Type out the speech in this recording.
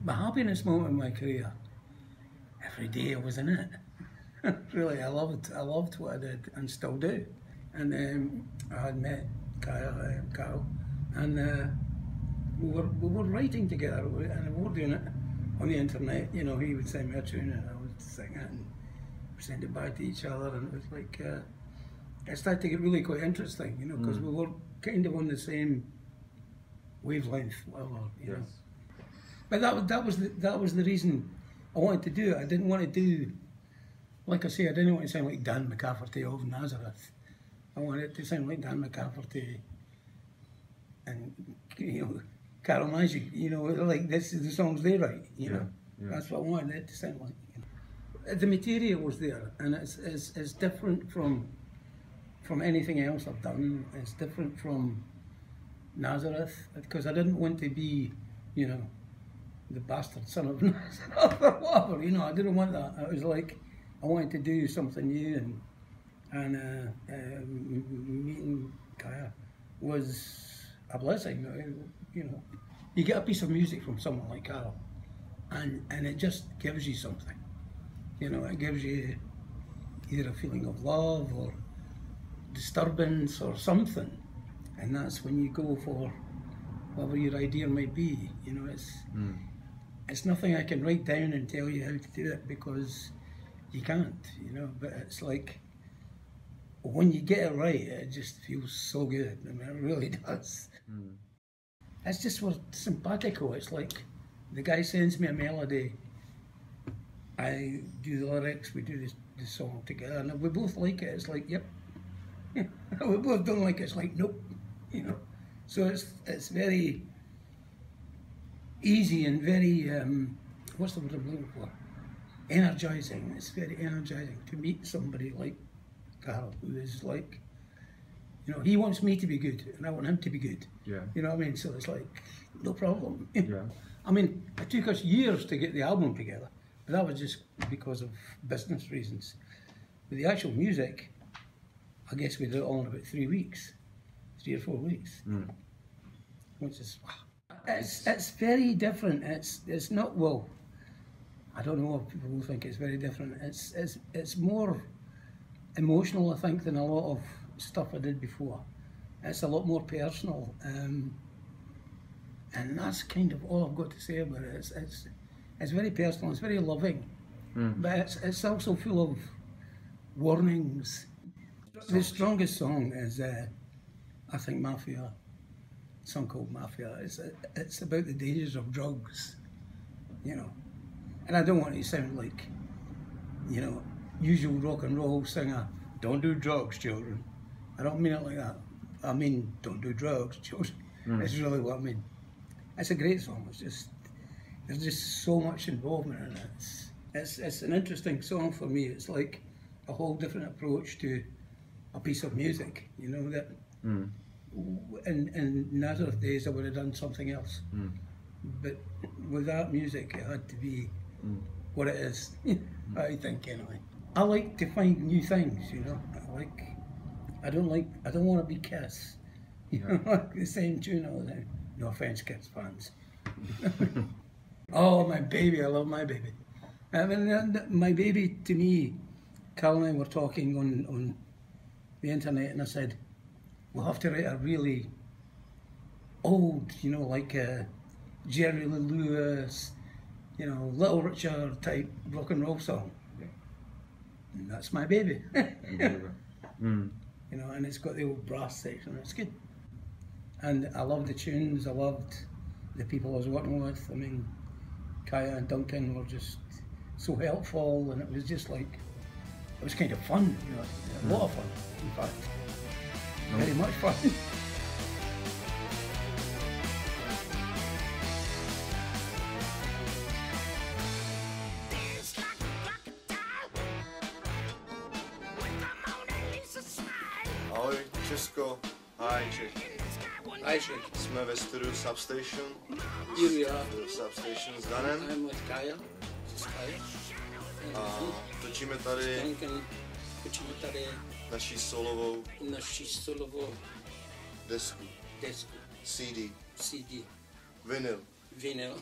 my happiness moment in my career, every day I was in it. Really, I loved what I did and still do. And I had met Kyle, and we were writing together, and we were doing it on the internet. You know, he would send me a tune and I would sing it, and we send it back to each other, and it was like it started to get really quite interesting, you know, because we were kind of on the same wavelength, whatever, you know. But that was the reason I wanted to do it. I didn't want to do, like I say, I didn't want to sound like Dan McCafferty of Nazareth. I wanted it to sound like Dan McCafferty and, you know, Carol Magic, you know, like this is the songs they write, you know. That's what I wanted it to sound like. You know. The material was there, and it's different from anything else I've done. It's different from Nazareth, because I didn't want to be, you know, the bastard son of Nazareth or whatever, you know. I didn't want that. I was like, I wanted to do something new, and meeting Kaya was a blessing. You know, you get a piece of music from someone like Carol, and it just gives you something. You know, it gives you either a feeling of love or disturbance or something, and that's when you go for whatever your idea might be. You know, it's nothing I can write down and tell you how to do it, because you can't, you know. But it's like, when you get it right, it just feels so good. I mean, it really does. It's just we're simpatico. It's like the guy sends me a melody, I do the lyrics, we do the song together, and we both like it. It's like, yep. We both don't like it. It's like, nope. You know. So it's very easy and very what's the word I'm looking for? Energizing. It's very energizing to meet somebody like Carl, who is like, you know, he wants me to be good and I want him to be good. Yeah. You know what I mean? So it's like, no problem. Yeah. I mean, it took us years to get the album together, but that was just because of business reasons. With the actual music, I guess we did it all in about 3 weeks, 3 or 4 weeks. Which is, it's very different. It's not, well, I don't know if people will think it's very different. It's more emotional, I think, than a lot of stuff I did before. It's a lot more personal, and that's kind of all I've got to say about it. It's very personal. It's very loving, but it's also full of warnings. The strongest song is, I think, Mafia. A song called Mafia. It's about the dangers of drugs, you know. And I don't want to sound like, you know, usual rock and roll singer. Don't do drugs, children. I don't mean it like that. I mean, don't do drugs, children. It's really what I mean. It's a great song. It's just, there's just so much involvement in it. It's an interesting song for me. It's like a whole different approach to a piece of music, you know, that in Nazareth days I would have done something else. But with that music, it had to be what it is, I think, anyway. I like to find new things, you know. I don't want to be Kiss, you know, like the same tune all the time. No offense, Kiss fans. Oh, my baby, I love my baby. I mean, my baby, to me, Carl and I were talking on the internet, and I said, we'll have to write a really old, you know, like Jerry Lee Lewis, you know, Little Richard type rock and roll song. And that's my baby. You know, and it's got the old brass section. It's good. And I loved the tunes. I loved the people I was working with. I mean, Kaya and Duncan were just so helpful, and it was just like, it was kind of fun, you know, a lot of fun, in fact. Very much fun. Ahoj Česko, hi Čech. Hi Čech. Jsme ve studiu Substation. Here we are. Substation s Danem. I'm with Kaya. A točíme tady naší solovou desku. CD. CD. Vinyl. Vinyl.